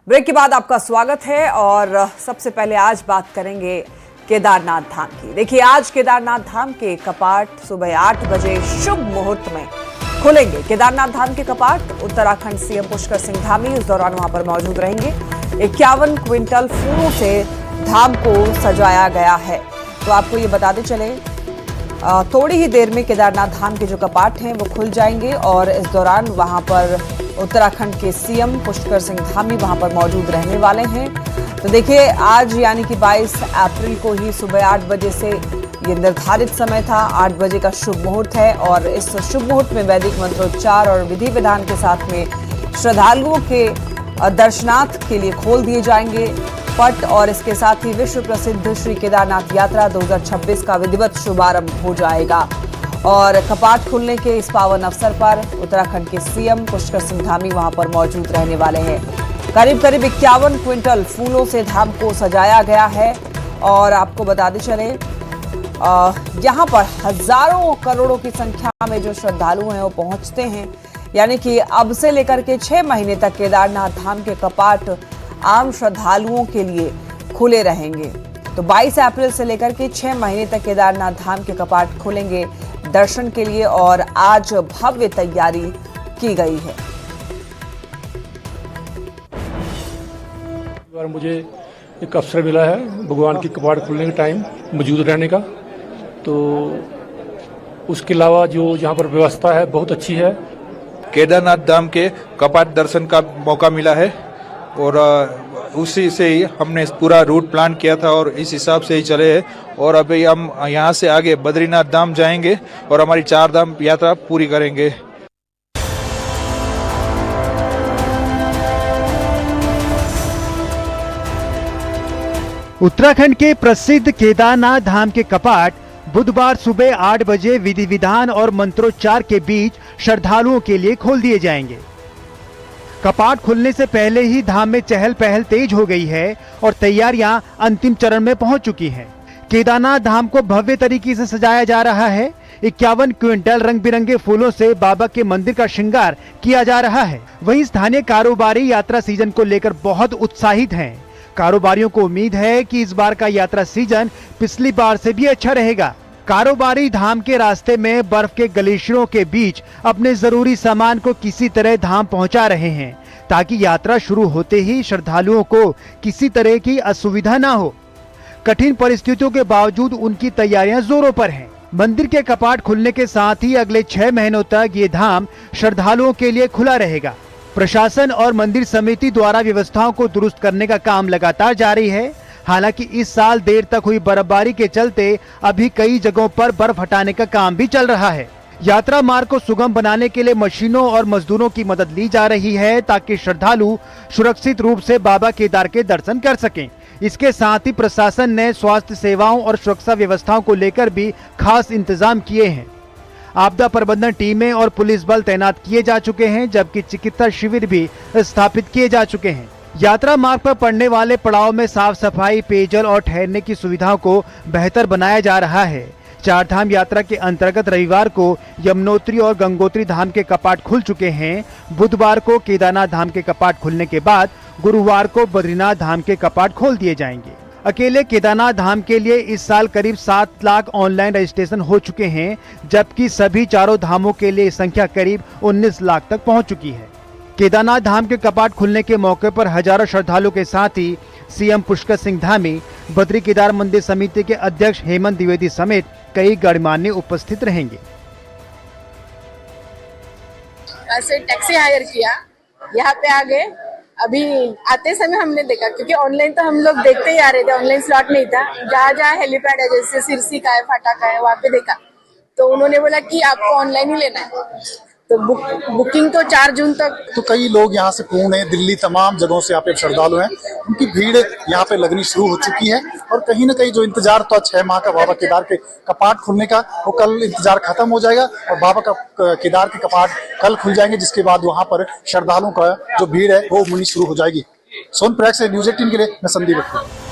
Break के बाद आपका स्वागत है और सबसे पहले आज बात करेंगे केदारनाथ धाम की। देखिए, आज केदारनाथ धाम के कपाट सुबह 8 बजे शुभ मुहूर्त में खुलेंगे। केदारनाथ धाम के कपाट उत्तराखंड सीएम पुष्कर सिंह धामी इस दौरान वहां पर मौजूद रहेंगे। 51 क्विंटल फूलों से धाम को सजाया गया है। तो आपको ये बताते चले, थोड़ी ही देर में केदारनाथ धाम के जो कपाट हैं वो खुल जाएंगे और इस दौरान वहां पर उत्तराखंड के सीएम पुष्कर सिंह धामी वहां पर मौजूद रहने वाले हैं। तो देखिए, आज यानी कि 22 अप्रैल को ही सुबह 8 बजे से ये निर्धारित समय था। 8 बजे का शुभ मुहूर्त है और इस शुभ मुहूर्त में वैदिक मंत्रोच्चार और विधि विधान के साथ में श्रद्धालुओं के दर्शनार्थ के लिए खोल दिए जाएंगे पट और इसके साथ ही विश्व प्रसिद्ध श्री केदारनाथ यात्रा 2026 का विधिवत शुभारंभ हो जाएगा। और कपाट खुलने के इस पावन अवसर पर उत्तराखंड के सीएम पुष्कर सिंह धामी वहां पर मौजूद रहने वाले हैं। करीब 51 क्विंटल फूलों से धाम को सजाया गया है और आपको बताते चले, यहाँ पर हजारों करोड़ों की संख्या में जो श्रद्धालु हैं वो पहुंचते हैं। यानी कि अब से लेकर के 6 महीने तक केदारनाथ धाम के कपाट आम श्रद्धालुओं के लिए खुले रहेंगे। तो 22 अप्रैल से लेकर के 6 महीने तक केदारनाथ धाम के कपाट खुलेंगे दर्शन के लिए और आज भव्य तैयारी की गई है। मुझे एक अवसर मिला है भगवान की कपाट खुलने के टाइम मौजूद रहने का, तो उसके अलावा जो यहाँ पर व्यवस्था है बहुत अच्छी है। केदारनाथ धाम के कपाट दर्शन का मौका मिला है और उसी से ही हमने पूरा रूट प्लान किया था और इस हिसाब से ही चले हैं। और अभी हम यहाँ से आगे बद्रीनाथ धाम जाएंगे और हमारी 4 धाम यात्रा पूरी करेंगे। उत्तराखंड के प्रसिद्ध केदारनाथ धाम के कपाट बुधवार सुबह 8 बजे विधि विधान और मंत्रोच्चार के बीच श्रद्धालुओं के लिए खोल दिए जाएंगे। कपाट खुलने से पहले ही धाम में चहल पहल तेज हो गई है और तैयारियां अंतिम चरण में पहुंच चुकी हैं। केदारनाथ धाम को भव्य तरीके से सजाया जा रहा है। 51 क्विंटल रंग बिरंगे फूलों से बाबा के मंदिर का श्रृंगार किया जा रहा है। वहीं स्थानीय कारोबारी यात्रा सीजन को लेकर बहुत उत्साहित हैं। कारोबारियों को उम्मीद है कि इस बार का यात्रा सीजन पिछली बार से भी अच्छा रहेगा। कारोबारी धाम के रास्ते में बर्फ के ग्लेशियरों के बीच अपने जरूरी सामान को किसी तरह धाम पहुंचा रहे हैं ताकि यात्रा शुरू होते ही श्रद्धालुओं को किसी तरह की असुविधा न हो। कठिन परिस्थितियों के बावजूद उनकी तैयारियां जोरों पर हैं। मंदिर के कपाट खुलने के साथ ही अगले 6 महीनों तक ये धाम श्रद्धालुओं के लिए खुला रहेगा। प्रशासन और मंदिर समिति द्वारा व्यवस्थाओं को दुरुस्त करने का काम लगातार जारी है। हालांकि इस साल देर तक हुई बर्फबारी के चलते अभी कई जगहों पर बर्फ हटाने का काम भी चल रहा है। यात्रा मार्ग को सुगम बनाने के लिए मशीनों और मजदूरों की मदद ली जा रही है ताकि श्रद्धालु सुरक्षित रूप से बाबा केदार के दर्शन कर सकें। इसके साथ ही प्रशासन ने स्वास्थ्य सेवाओं और सुरक्षा व्यवस्थाओं को लेकर भी खास इंतजाम किए हैं। आपदा प्रबंधन टीमें और पुलिस बल तैनात किए जा चुके हैं, जबकि चिकित्सा शिविर भी स्थापित किए जा चुके हैं। यात्रा मार्ग पर पड़ने वाले पड़ाव में साफ सफाई, पेयजल और ठहरने की सुविधाओं को बेहतर बनाया जा रहा है। 4 धाम यात्रा के अंतर्गत रविवार को यमुनोत्री और गंगोत्री धाम के कपाट खुल चुके हैं। बुधवार को केदारनाथ धाम के कपाट खुलने के बाद गुरुवार को बद्रीनाथ धाम के कपाट खोल दिए जाएंगे। अकेले केदारनाथ धाम के लिए इस साल करीब 7 लाख ऑनलाइन रजिस्ट्रेशन हो चुके हैं, जबकि सभी चारों धामों के लिए संख्या करीब 19 लाख तक पहुंच चुकी है। केदारनाथ धाम के कपाट खुलने के मौके पर हजारों श्रद्धालुओं के साथ ही सीएम पुष्कर सिंह धामी, बद्री केदार मंदिर समिति के अध्यक्ष हेमंत द्विवेदी समेत कई गणमान्य उपस्थित रहेंगे। ऐसे टैक्सी हायर किया, यहाँ पे आ गए। अभी आते समय हमने देखा, क्योंकि ऑनलाइन तो हम लोग देखते ही आ रहे थे, ऑनलाइन स्लॉट नहीं था। जहाँ जहाँ हेलीपैड है, जैसे सिरसी का है, फाटा का है, वहाँ पे देखा तो उन्होंने बोला कि आपको ऑनलाइन ही लेना है। तो बुकिंग तो 4 जून तक। तो कई लोग यहाँ से पुणे, दिल्ली, तमाम जगहों से यहाँ पे श्रद्धालु हैं। उनकी भीड़ यहाँ पे लगनी शुरू हो चुकी है और कहीं ना कहीं जो इंतजार था 6 माह का बाबा केदार के कपाट खुलने का, वो कल इंतजार खत्म हो जाएगा और बाबा का केदार के कपाट कल खुल जाएंगे, जिसके बाद वहाँ पर श्रद्धालुओं का जो भीड़ है वो उमड़नी शुरू हो जाएगी। सोनप्रयाग से न्यूज़ 18 के लिए मैं संदीप भट्ट।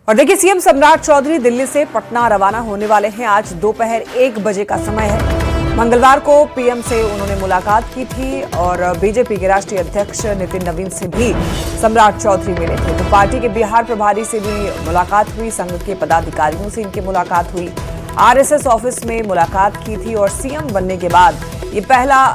और देखिए, सीएम सम्राट चौधरी दिल्ली से पटना रवाना होने वाले हैं। आज दोपहर 1 बजे का समय है। मंगलवार को पीएम से उन्होंने मुलाकात की थी और बीजेपी के राष्ट्रीय अध्यक्ष नितिन नवीन से भी सम्राट चौधरी मिले थे। तो पार्टी के बिहार प्रभारी से भी मुलाकात हुई, संघ के पदाधिकारियों से इनकी मुलाकात हुई, आरएसएस ऑफिस में मुलाकात की थी और सीएम बनने के बाद ये पहला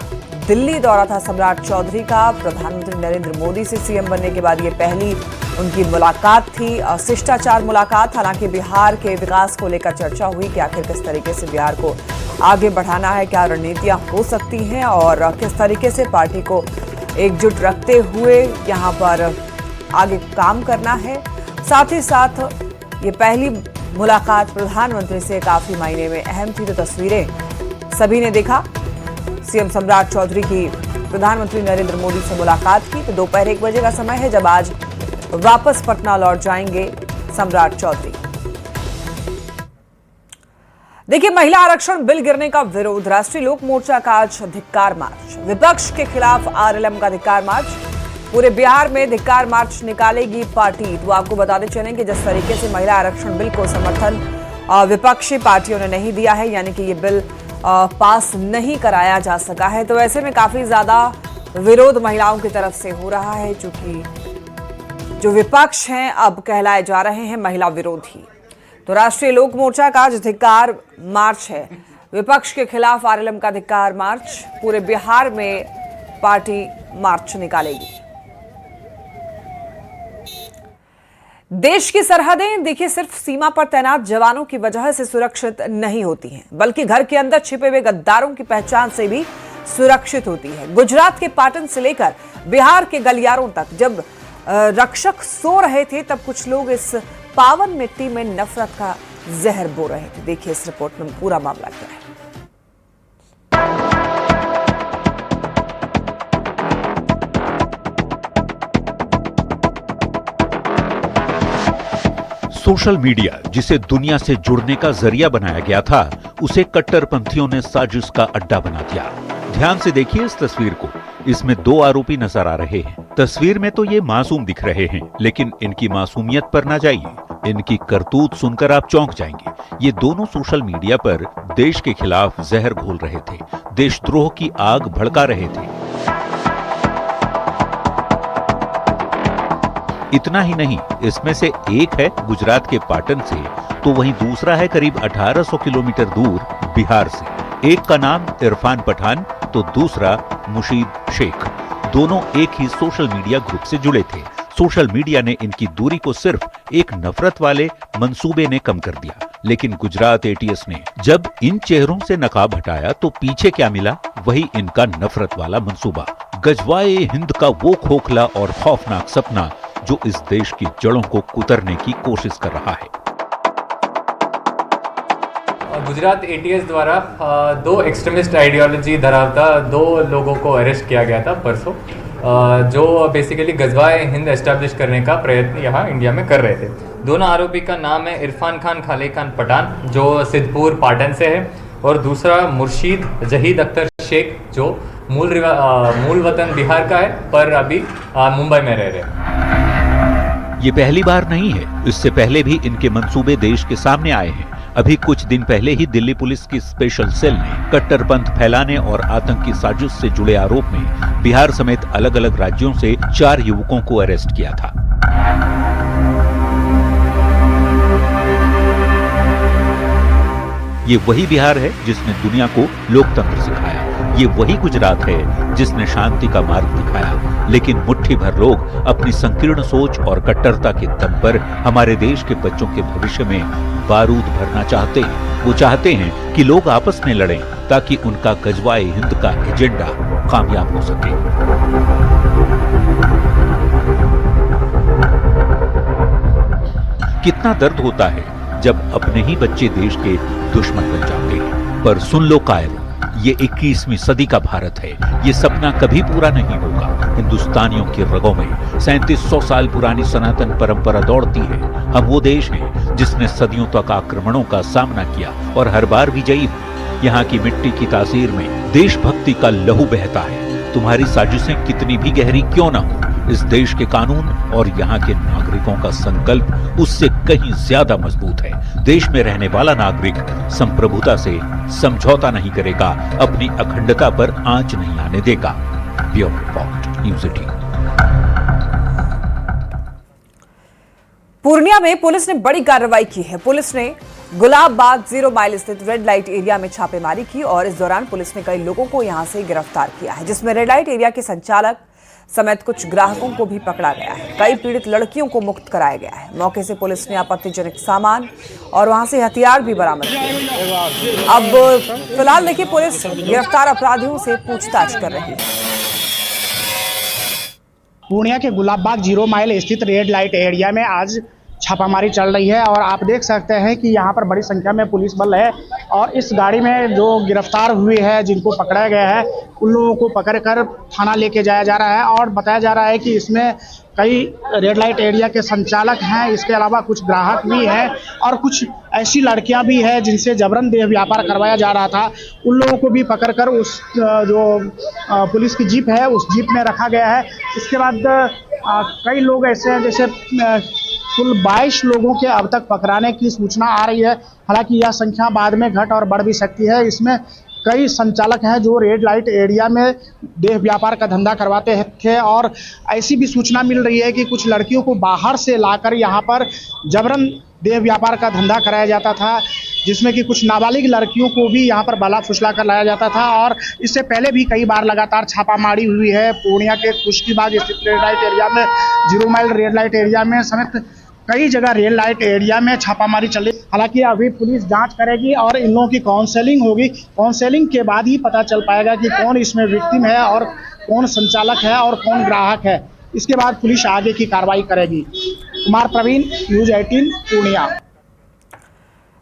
दिल्ली दौरा था सम्राट चौधरी का। प्रधानमंत्री नरेंद्र मोदी से सीएम बनने के बाद ये पहली उनकी मुलाकात थी, शिष्टाचार मुलाकात। हालांकि बिहार के विकास को लेकर चर्चा हुई कि आखिर किस तरीके से बिहार को आगे बढ़ाना है, क्या रणनीतियां हो सकती हैं और किस तरीके से पार्टी को एकजुट रखते हुए यहां पर आगे काम करना है। साथ ही साथ ये पहली मुलाकात प्रधानमंत्री से काफी मायने में अहम थी। तो तस्वीरें सभी ने देखा, सीएम सम्राट चौधरी की प्रधानमंत्री नरेंद्र मोदी से मुलाकात की। तो दोपहर 1 बजे का समय है जब आज वापस पटना लौट जाएंगे सम्राट चौधरी। देखिए, महिला आरक्षण बिल गिरने का विरोध, राष्ट्रीय लोक मोर्चा का आज धिक्कार मार्च, विपक्ष के खिलाफ आरएलएम का धिक्कार मार्च। पूरे बिहार में धिक्कार मार्च निकालेगी पार्टी। तो आपको बताते चलें कि जिस तरीके से महिला आरक्षण बिल को समर्थन विपक्षी पार्टियों ने नहीं दिया है, यानी कि ये बिल पास नहीं कराया जा सका है, तो ऐसे में काफी ज्यादा विरोध महिलाओं की तरफ से हो रहा है, चूंकि जो विपक्ष हैं अब कहलाए जा रहे हैं महिला विरोधी। तो राष्ट्रीय लोक मोर्चा का आज धिक्कार मार्च है, विपक्ष के खिलाफ आरएलएम का धिक्कार मार्च। पूरे बिहार में पार्टी मार्च निकालेगी। देश की सरहदें देखिए सिर्फ सीमा पर तैनात जवानों की वजह से सुरक्षित नहीं होती हैं, बल्कि घर के अंदर छिपे हुए गद्दारों की पहचान से भी सुरक्षित होती है। गुजरात के पाटन से लेकर बिहार के गलियारों तक जब रक्षक सो रहे थे, तब कुछ लोग इस पावन मिट्टी में नफरत का जहर बो रहे थे। देखिए इस रिपोर्ट में पूरा मामला क्या है। सोशल मीडिया, जिसे दुनिया से जुड़ने का जरिया बनाया गया था, उसे कट्टरपंथियों ने साजिश का अड्डा बना दिया। ध्यान से देखिए इस तस्वीर को, इसमें 2 आरोपी नजर आ रहे हैं। तस्वीर में तो ये मासूम दिख रहे हैं, लेकिन इनकी मासूमियत पर ना जाइए, इनकी करतूत सुनकर आप चौंक जाएंगे। ये दोनों सोशल मीडिया पर देश के खिलाफ जहर घोल रहे थे, देशद्रोह की आग भड़का रहे थे। इतना ही नहीं, इसमें से एक है गुजरात के पाटन से, तो वहीं दूसरा है करीब 1800 किलोमीटर दूर बिहार से। एक का नाम इरफान पठान तो दूसरा मुशीद शेख। दोनों एक ही सोशल मीडिया ग्रुप से जुड़े थे। सोशल मीडिया ने इनकी दूरी को सिर्फ एक नफरत वाले मंसूबे ने कम कर दिया, लेकिन गुजरात एटीएस ने जब इन चेहरों से नकाब हटाया तो पीछे क्या मिला? वही इनका नफरत वाला मंसूबा, गजवाए हिंद का वो खोखला और खौफनाक सपना जो इस देश की जड़ों को कुतरने की कोशिश कर रहा है। गुजरात एटीएस द्वारा 2 एक्सट्रीमिस्ट आइडियोलॉजी धरावता 2 लोगों को अरेस्ट किया गया था परसों, जो बेसिकली गजवाए हिंद एस्टैब्लिश करने का प्रयत्न यहाँ इंडिया में कर रहे थे। दोनों आरोपी का नाम है इरफान खान खाले खान पठान, जो सिद्धपुर पाटन से है, और दूसरा मुर्शीद जहीद अख्तर शेख, जो मूल वतन बिहार का है पर अभी मुंबई में रह रहे हैं। ये पहली बार नहीं है, इससे पहले भी इनके मंसूबे देश के सामने आए हैं। अभी कुछ दिन पहले ही दिल्ली पुलिस की स्पेशल सेल ने कट्टरपंथ फैलाने और आतंकी साजिश से जुड़े आरोप में बिहार समेत अलग अलग राज्यों से 4 युवकों को अरेस्ट किया था। ये वही बिहार है जिसने दुनिया को लोकतंत्र सिखाया, ये वही गुजरात है जिसने शांति का मार्ग दिखाया। लेकिन मुट्ठी भर लोग अपनी संकीर्ण सोच और कट्टरता के दम पर हमारे देश के बच्चों के भविष्य में बारूद भरना चाहते हैं। वो चाहते हैं कि लोग आपस में लड़ें ताकि उनका गजवाए हिंद का एजेंडा कामयाब हो सके। कितना दर्द होता है जब अपने ही बच्चे देश के दुश्मन बन जाते हैं। पर सुन लो कायरों, ये 21वीं सदी का भारत है, ये सपना कभी पूरा नहीं होगा। हिंदुस्तानियों की रगों में 3700 साल पुरानी सनातन परंपरा दौड़ती है। हम वो देश हैं जिसने सदियों तक आक्रमणों का सामना किया और हर बार विजयी हुआ। यहाँ की मिट्टी की तासीर में देशभक्ति का लहू बहता है। तुम्हारी साजिशें कितनी भी गहरी क्यों ना हो, इस देश के कानून और यहाँ के नागरिकों का संकल्प उससे कहीं ज्यादा मजबूत है। देश में रहने वाला नागरिक संप्रभुता से समझौता नहीं करेगा, अपनी अखंडता पर आंच नहीं आने देगा। Bureau report, news 18। पूर्णिया में पुलिस ने बड़ी कार्रवाई की है। पुलिस ने गुलाब बाग 0 माइल स्थित रेड लाइट एरिया में छापेमारी की और इस दौरान पुलिस ने कई लोगों को यहां से गिरफ्तार किया है, जिसमें रेड लाइट एरिया के संचालक समेत कुछ ग्राहकों को भी पकड़ा गया है। कई पीड़ित लड़कियों को मुक्त कराया गया है। मौके से पुलिस ने आपत्तिजनक सामान और वहां से हथियार भी बरामद किए। अब फिलहाल देखिए, पुलिस गिरफ्तार अपराधियों से पूछताछ कर रही है। पूर्णिया के गुलाब बाग 0 माइल स्थित रेड लाइट एरिया में आज छापामारी चल रही है और आप देख सकते हैं कि यहाँ पर बड़ी संख्या में पुलिस बल है और इस गाड़ी में जो गिरफ्तार हुए हैं, जिनको पकड़ा गया है, उन लोगों को पकड़कर थाना लेके जाया जा रहा है और बताया जा रहा है कि इसमें कई रेड लाइट एरिया के संचालक हैं, इसके अलावा कुछ ग्राहक भी हैं और कुछ ऐसी लड़कियां भी हैं जिनसे जबरन देह व्यापार करवाया जा रहा था। उन लोगों को भी पकड़कर उस जो पुलिस की जीप है उस जीप में रखा गया है। इसके बाद कई लोग ऐसे हैं, जैसे कुल 22 लोगों के अब तक पकड़ाने की सूचना आ रही है। हालांकि यह संख्या बाद में घट और बढ़ भी सकती है। इसमें कई संचालक हैं जो रेड लाइट एरिया में देह व्यापार का धंधा करवाते थे और ऐसी भी सूचना मिल रही है कि कुछ लड़कियों को बाहर से लाकर यहाँ पर जबरन देह व्यापार का धंधा कराया जाता था, जिसमें कि कुछ नाबालिग लड़कियों को भी यहाँ पर बाला फुसला कर लाया जाता था और इससे पहले भी कई बार लगातार छापामारी हुई है। पूर्णिया के कुश्तीबाग स्थित रेड लाइट एरिया में, 0 माइल रेड लाइट एरिया में समेत कई जगह रेड लाइट एरिया में छापामारी चल रही। हालांकि अभी पुलिस जांच करेगी और इन लोगों की काउंसलिंग होगी। काउंसलिंग के बाद ही पता चल पाएगा कि कौन इसमें विक्टिम है और कौन संचालक है और कौन ग्राहक है। इसके बाद पुलिस आगे की कार्रवाई करेगी। कुमार प्रवीण, न्यूज़ 18 पूर्णिया।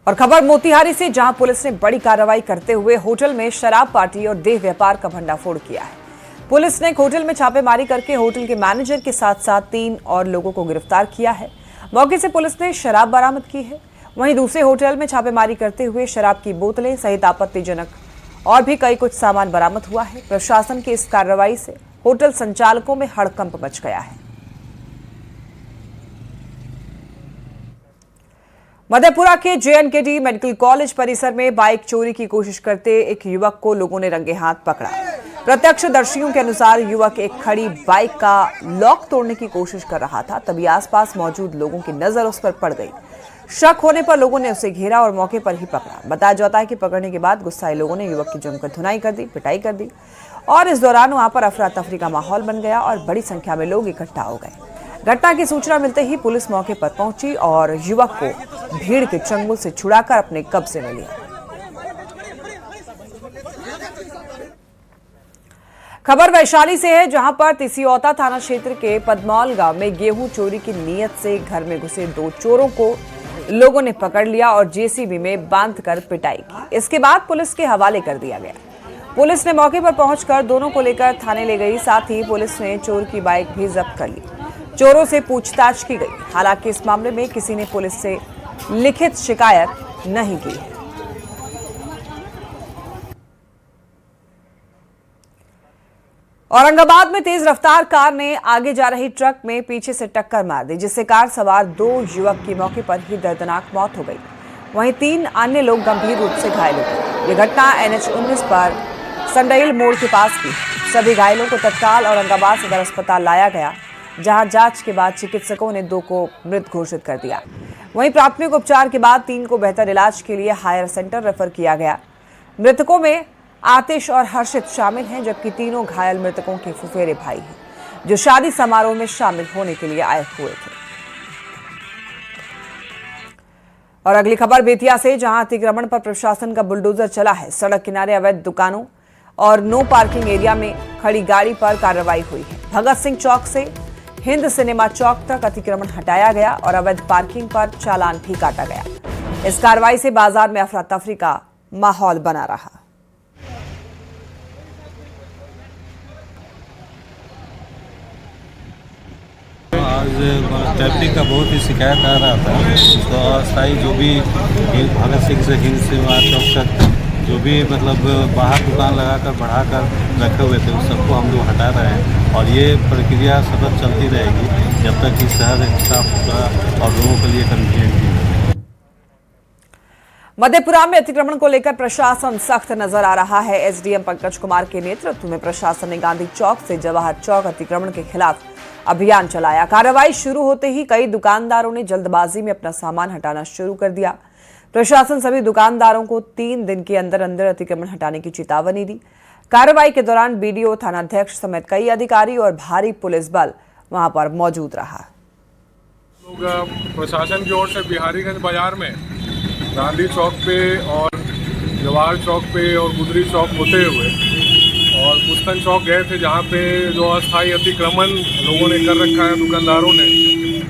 और खबर मोतिहारी से, जहां पुलिस ने बड़ी कार्रवाई करते हुए होटल में शराब पार्टी और देह व्यापार का भंडाफोड़ किया है। पुलिस ने एक होटल में छापेमारी करके होटल के मैनेजर के साथ साथ 3 और लोगों को गिरफ्तार किया है। मौके से पुलिस ने शराब बरामद की है। वहीं दूसरे होटल में छापेमारी करते हुए शराब की बोतलें सहित आपत्तिजनक और भी कई कुछ सामान बरामद हुआ है। प्रशासन की इस कार्रवाई से होटल संचालकों में हड़कंप मच गया है। मधेपुरा के JNKT मेडिकल कॉलेज परिसर में बाइक चोरी की कोशिश करते एक युवक को लोगों ने रंगे हाथ पकड़ा। प्रत्यक्षदर्शियों के अनुसार युवक एक खड़ी बाइक का लॉक तोड़ने की कोशिश कर रहा था, तभी आसपास मौजूद लोगों की नजर उस पर पड़ गई। शक होने पर लोगों ने उसे घेरा और मौके पर ही पकड़ा। बताया जाता है कि पकड़ने के बाद गुस्साए लोगों ने युवक की जमकर धुनाई कर दी, पिटाई कर दी और इस दौरान वहां पर अफरा तफरी का माहौल बन गया और बड़ी संख्या में लोग इकट्ठा हो गए। घटना की सूचना मिलते ही पुलिस मौके पर पहुंची और युवक को भीड़ के चंगुल से छुड़ाकर अपने कब्जे में लिया। खबर वैशाली से है, जहां पर तिसियौता थाना क्षेत्र के पदमौल गांव में गेहूं चोरी की नीयत से घर में घुसे 2 चोरों को लोगों ने पकड़ लिया और जेसीबी में बांधकर पिटाई की। इसके बाद पुलिस के हवाले कर दिया गया। पुलिस ने मौके पर पहुंचकर दोनों को लेकर थाने ले गई। साथ ही पुलिस ने चोर की बाइक भी जब्त कर ली। चोरों से पूछताछ की गई। हालांकि इस मामले में किसी ने पुलिस से लिखित शिकायत नहीं की है। औरंगाबाद में तेज रफ्तार कार ने आगे जा रही ट्रक में पीछे से टक्कर मार दी, जिससे कार सवार 2 युवक की मौके पर ही दर्दनाक मौत हो गई। वहीं 3 अन्य लोग गंभीर रूप से घायल हो गए। ये घटना NH-19 पर संडैल मोड़ के पास की। सभी घायलों को तत्काल औरंगाबाद सदर अस्पताल लाया गया, जहां जांच के बाद चिकित्सकों ने 2 को मृत घोषित कर दिया। वहीं प्राथमिक उपचार के बाद 3 को बेहतर इलाज के लिए हायर सेंटर रेफर किया गया। मृतकों में आतिश और हर्षित शामिल हैं, जबकि तीनों घायल मृतकों के फुफेरे भाई हैं, जो शादी समारोह में शामिल होने के लिए आए हुए थे। और अगली खबर बेतिया से, जहां अतिक्रमण पर प्रशासन का बुलडोजर चला है। सड़क किनारे अवैध दुकानों और नो पार्किंग एरिया में खड़ी गाड़ी पर कार्रवाई हुई है। भगत सिंह चौक से हिंद सिनेमा चौक तक अतिक्रमण हटाया गया और अवैध पार्किंग पर चालान भी काटा गया। इस कार्रवाई से बाजार में अफरा तफरी का माहौल बना रहा। आज ट्रैफिक का बहुत ही शिकायत आ रहा था, तो अस्थायी जो भी भगत सिंह से हिंद सिनेमा चौक तक जो जो भी मतलब बाहर दुकान लगाकर बढ़ाकर रखे हुए थे उस सबको हम लोग हटा रहे हैं और ये प्रक्रिया सतत चलती रहेगी जब तक कि शहर साफ सुथरा और लोगों के लिए कन्वीनियंट नहीं हो। मधेपुरा में अतिक्रमण को लेकर प्रशासन सख्त नजर आ रहा है। एसडीएम पंकज कुमार के नेतृत्व में प्रशासन ने गांधी चौक से जवाहर चौक अतिक्रमण के खिलाफ अभियान चलाया। कार्रवाई शुरू होते ही कई दुकानदारों ने जल्दबाजी में अपना सामान हटाना शुरू कर दिया। प्रशासन सभी दुकानदारों को 3 दिन के अंदर अंदर अतिक्रमण हटाने की चेतावनी दी। कार्रवाई के दौरान बीडीओ, थानाध्यक्ष समेत कई अधिकारी और भारी पुलिस बल वहां पर मौजूद रहा। प्रशासन की ओर से बिहारीगंज बाजार में गांधी चौक पे और जवाहर चौक पे और गुदरी चौक होते हुए और पुस्तन चौक गए थे, जहाँ पे जो अस्थायी अतिक्रमण लोगों ने कर रखा है दुकानदारों ने,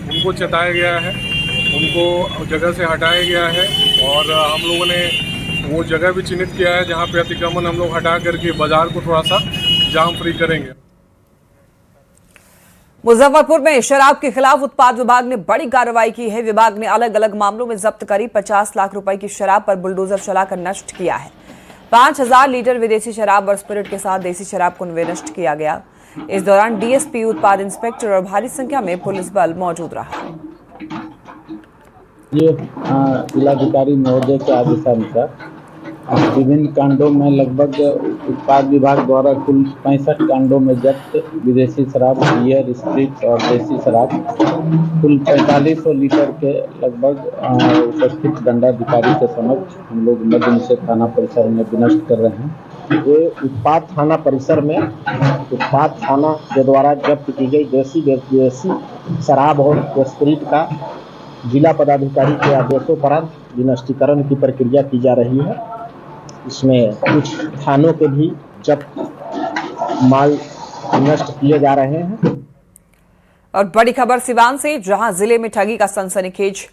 उनको चेताया गया है, उनको जगह से हटाया गया है और हम लोगों ने वो जगह भी चिन्हित किया है जहाँ पे अतिक्रमण हम लोग हटा करके बाजार को थोड़ा सा जाम फ्री करेंगे। मुजफ्फरपुर में शराब के खिलाफ उत्पाद विभाग ने बड़ी कार्रवाई की है। विभाग ने अलग अलग मामलों में जब्त करीब 50 लाख रुपए की शराब पर बुलडोजर चलाकर नष्ट किया है। 5000 लीटर विदेशी शराब और स्पिरिट के साथ देसी शराब को नष्ट किया गया। इस दौरान डीएसपी, उत्पाद इंस्पेक्टर और भारी संख्या में पुलिस बल मौजूद रहा। ये जिलाधिकारी महोदय के आदेशानुसार विभिन्न कांडों में लगभग उत्पाद विभाग द्वारा कुल 65 कांडों में जब्त विदेशी शराब, बियर, स्पिरिट और देसी शराब कुल 4500 लीटर के लगभग उपस्थित दंडाधिकारी के समक्ष हम लोग मध्य निषेध थाना परिसर में विनष्ट कर रहे हैं। ये उत्पाद थाना परिसर में उत्पाद थाना के द्वारा जब्त की गई देसी शराब और स्पिरिट का जिला पदाधिकारी के आदेशों पर विनष्टीकरण की प्रक्रिया की जा रही है। इसमें कुछ थानों के भी जब्त माल नष्ट किए जा रहे हैं। और बड़ी खबर सिवान से, जहां जिले में ठगी का सनसनीखेज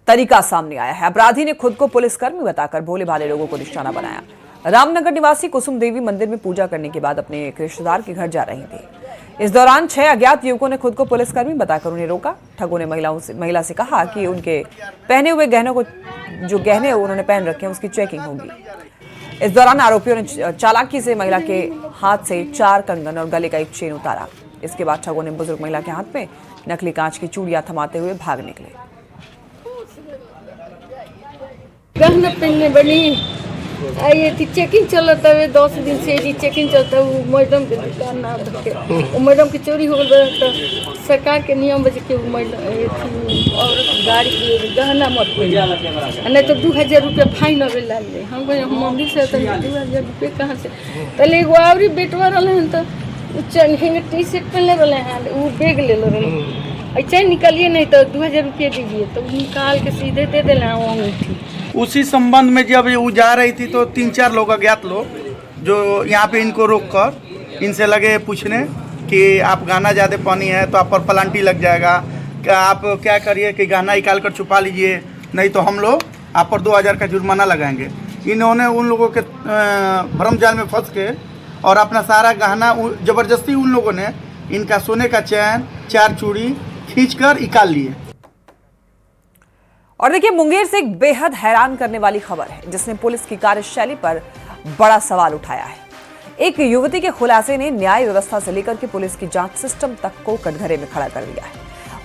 तरीका सामने आया है। अपराधी ने खुद को पुलिसकर्मी बताकर भोले भाले लोगों को निशाना बनाया। रामनगर निवासी कुसुम देवी मंदिर में पूजा करने के बाद अपने एक रिश्तेदार के घर जा रही थी। इस दौरान 6 अज्ञात युवकों ने खुद को पुलिसकर्मी बताकर उन्हें रोका। ठगों ने महिला से कहा कि उनके पहने हुए गहनों को, जो गहने उन्होंने पहन रखे हैं, उसकी चेकिंग होगी। इस दौरान आरोपियों ने चालाकी से महिला के हाथ से 4 कंगन और गले का एक चेन उतारा। इसके बाद ठगों ने बुजुर्ग महिला के हाथ में नकली कांच की चूड़ियां थमाते हुए भाग निकले। गहना पहनने बनी आई थी, चेकिंग चलता है 10 दिन से जी चेकिंग चलता है। मैडम के दुकान ना धके मैडम की चोरी हो गई तो सरकार के नियम बजे के और गाड़ी गहना मत पहन, नहीं तो 2000 रुपया फाइन अवे लाग गए। हम मंदिर से 2000 रुपये कहाँ से पहले एगो और बेटवा रहे हैं तो टी शर्ट पहनले रहे हैं, वो बैग ले रहे ऐसे निकलिए नहीं तो 2000 रुपये दीजिए, तो निकाल के सीधे दे दे अंगूठी। उसी संबंध में जब वो जा रही थी तो 3-4 लोग अज्ञात लोग जो यहाँ पे इनको रोककर इनसे लगे पूछने कि आप गहना ज़्यादा पानी है तो आप पर प्लांटी लग जाएगा, क्या आप क्या करिए कि गहना निकाल कर छुपा लीजिए, नहीं तो हम लोग आप पर 2000 का जुर्माना लगाएंगे। इन्होंने उन लोगों के भ्रम जाल में फंस के और अपना सारा गहना ज़बरदस्ती उन लोगों ने इनका सोने का चैन, 4 चूड़ी खींचकर निकाल लिए। और देखिए, मुंगेर से एक बेहद हैरान करने वाली खबर है जिसने पुलिस की कार्यशैली पर बड़ा सवाल उठाया है। एक युवती के खुलासे ने न्याय व्यवस्था से लेकर के पुलिस की जांच सिस्टम तक को कटघरे में खड़ा कर दिया है।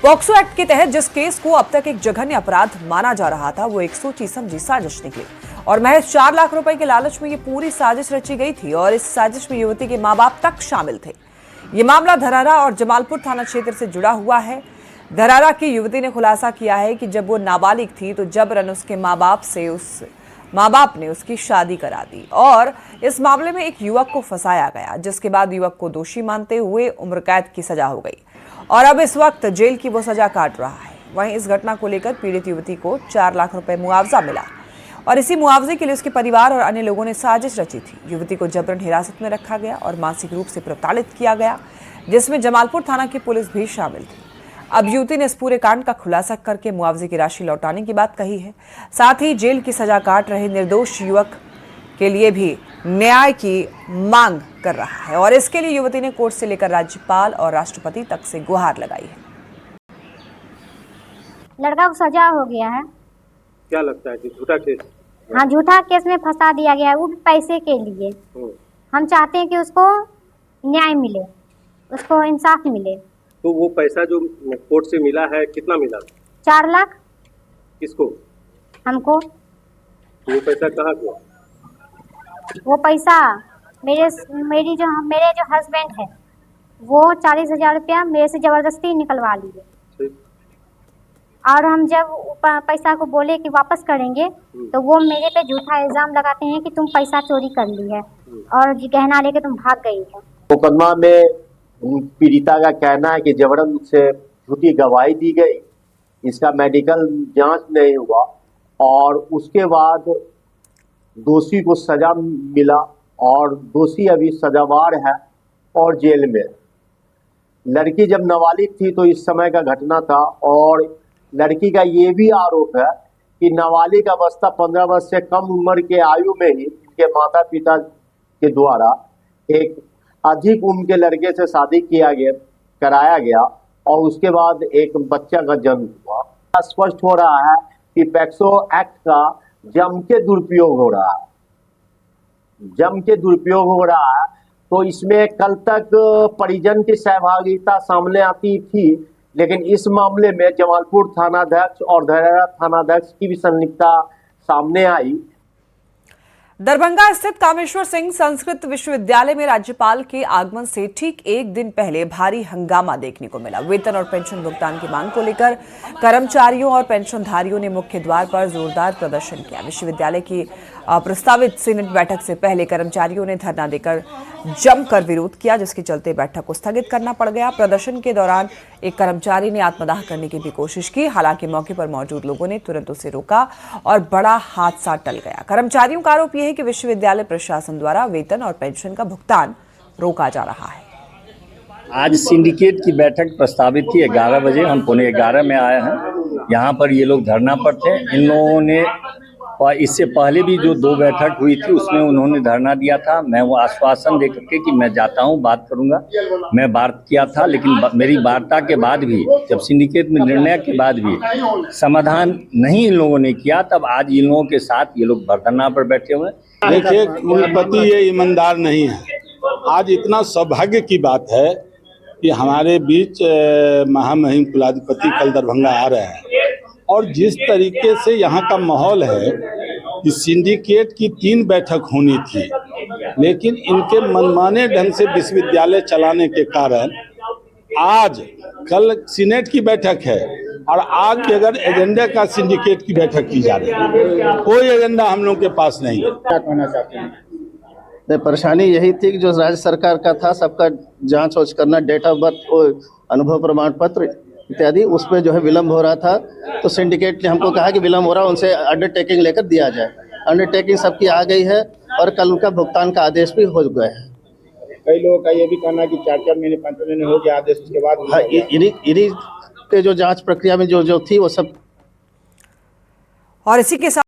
पॉक्सो एक्ट के तहत जिस केस को अब तक एक जघन्य अपराध माना जा रहा था, वो एक सोची समझी साजिश निकली और महज 4 लाख रुपए के लालच में ये पूरी साजिश रची गई थी और इस साजिश में युवती के माँ बाप तक शामिल थे। ये मामला धरारा और जमालपुर थाना क्षेत्र से जुड़ा हुआ है। धरारा की युवती ने खुलासा किया है कि जब वो नाबालिग थी तो जबरन उसके माँ बाप ने उसकी शादी करा दी और इस मामले में एक युवक को फंसाया गया, जिसके बाद युवक को दोषी मानते हुए उम्र कैद की सजा हो गई और अब इस वक्त जेल की वो सजा काट रहा है। वहीं इस घटना को लेकर पीड़ित युवती को 4 लाख रुपए मुआवजा मिला और इसी मुआवजे के लिए उसके परिवार और अन्य लोगों ने साजिश रची थी। युवती को जबरन हिरासत में रखा गया और मानसिक रूप से प्रताड़ित किया गया, जिसमें जमालपुर थाना की पुलिस भी शामिल थी। अब युवती ने इस पूरे कांड का खुलासा करके मुआवजे की राशि लौटाने की बात कही है। साथ ही जेल की सजा काट रहे निर्दोष युवक के लिए भी न्याय की मांग कर रहा है और इसके लिए युवती ने कोर्ट से लेकर राज्यपाल और राष्ट्रपति तक से गुहार लगाई है। लड़का को सजा हो गया है। क्या लगता है कि झूठा केस? हाँ, झूठा केस में फंसा दिया गया है, वो भी पैसे के लिए। हम चाहते हैं कि उसको न्याय मिले, उसको इंसाफ मिले। तो वो पैसा जो कोर्ट से मिला है कितना मिला? 4 लाख। किसको? हमको। वो पैसा कहाँ गया? वो पैसा मेरे जो हस्बैंड है वो 40,000 रुपया मेरे से जबरदस्ती निकलवा लिए। और हम जब पैसा को बोले कि वापस करेंगे तो वो मेरे पे झूठा इल्जाम लगाते हैं कि तुम पैसा चोरी कर ली है और गहना लेके तुम भाग गई है। मुकदमा में पीड़िता का कहना है कि जबरन से झूठी गवाही दी गई, इसका मेडिकल जांच नहीं हुआ और उसके बाद दोषी को सजा मिला और दोषी अभी सजावार है और जेल में। लड़की जब नाबालिग थी तो इस समय का घटना था और लड़की का ये भी आरोप है कि नाबालिग अवस्था 15 वर्ष से कम उम्र के आयु में ही इनके माता पिता के द्वारा एक अधिक उम्र के लड़के से शादी कराया गया और उसके बाद एक बच्चा का जन्म हुआ। स्पष्ट हो रहा है कि पैक्सो एक्ट का जम के दुरुपयोग हो रहा है। तो इसमें कल तक परिजन की सहभागिता सामने आती थी, लेकिन इस मामले में जमालपुर थानाध्यक्ष और धैर्य थानाध्यक्ष की भी संलिप्तता सामने आई। दरभंगा स्थित कामेश्वर सिंह संस्कृत विश्वविद्यालय में राज्यपाल के आगमन से ठीक एक दिन पहले भारी हंगामा देखने को मिला। वेतन और पेंशन भुगतान की मांग को लेकर कर्मचारियों और पेंशनधारियों ने मुख्य द्वार पर जोरदार प्रदर्शन किया। विश्वविद्यालय की प्रस्तावित सीनेट बैठक से पहले कर्मचारियों ने धरना देकर जमकर विरोध किया, जिसके चलते बैठक को स्थगित करना पड़ गया। प्रदर्शन के दौरान एक कर्मचारी ने आत्मदाह करने की भी कोशिश की, हालांकि मौके पर मौजूद लोगों ने तुरंत उसे रोका और बड़ा हादसा टल गया। कर्मचारियों का आरोप यह है कि विश्वविद्यालय प्रशासन द्वारा वेतन और पेंशन का भुगतान रोका जा रहा है। आज सिंडिकेट की बैठक प्रस्तावित थी 11 बजे, हम 11:15 में आए हैं। यहाँ पर ये लोग धरना पर थे। इन लोगों ने और इससे पहले भी जो 2 बैठक हुई थी उसमें उन्होंने धरना दिया था। मैं वो आश्वासन दे करके कि मैं जाता हूँ, बात करूँगा, मैं बात किया था। लेकिन मेरी वार्ता के बाद भी, जब सिंडिकेट में निर्णय के बाद भी समाधान नहीं इन लोगों ने किया, तब आज इन लोगों के साथ ये लोग धरना पर बैठे हुए हैं। देखिए, कुलपति ये ईमानदार नहीं है। आज इतना सौभाग्य की बात है कि हमारे बीच महामहिम कुलाधिपति कल दरभंगा आ रहे हैं और जिस तरीके से यहाँ का माहौल है कि सिंडिकेट की 3 बैठक होनी थी, लेकिन इनके मनमाने ढंग से विश्वविद्यालय चलाने के कारण आज कल सीनेट की बैठक है और आज अगर एजेंडा का सिंडिकेट की बैठक की जा रही है, कोई एजेंडा हम लोग के पास नहीं है। क्या कहना चाहते हैं? परेशानी यही थी कि जो राज्य सरकार का था सबका जांच वाच करना, डेट ऑफ बर्थ, अनुभव प्रमाण पत्र इत्यादि, उसमें जो है विलम्ब हो रहा था। तो सिंडिकेट ने हमको कहा कि विलम्ब हो रहा है, उनसे अंडरटेकिंग लेकर दिया जाए। अंडरटेकिंग सबकी आ गई है और कल उनका भुगतान का आदेश भी हो गया है। कई लोगों का ये भी कहना है कि 4-4 महीने 5 महीने हो गया आदेश, उसके बाद हाँ, इन्हीं के जो जांच प्रक्रिया में जो थी वो सब। और इसी के साथ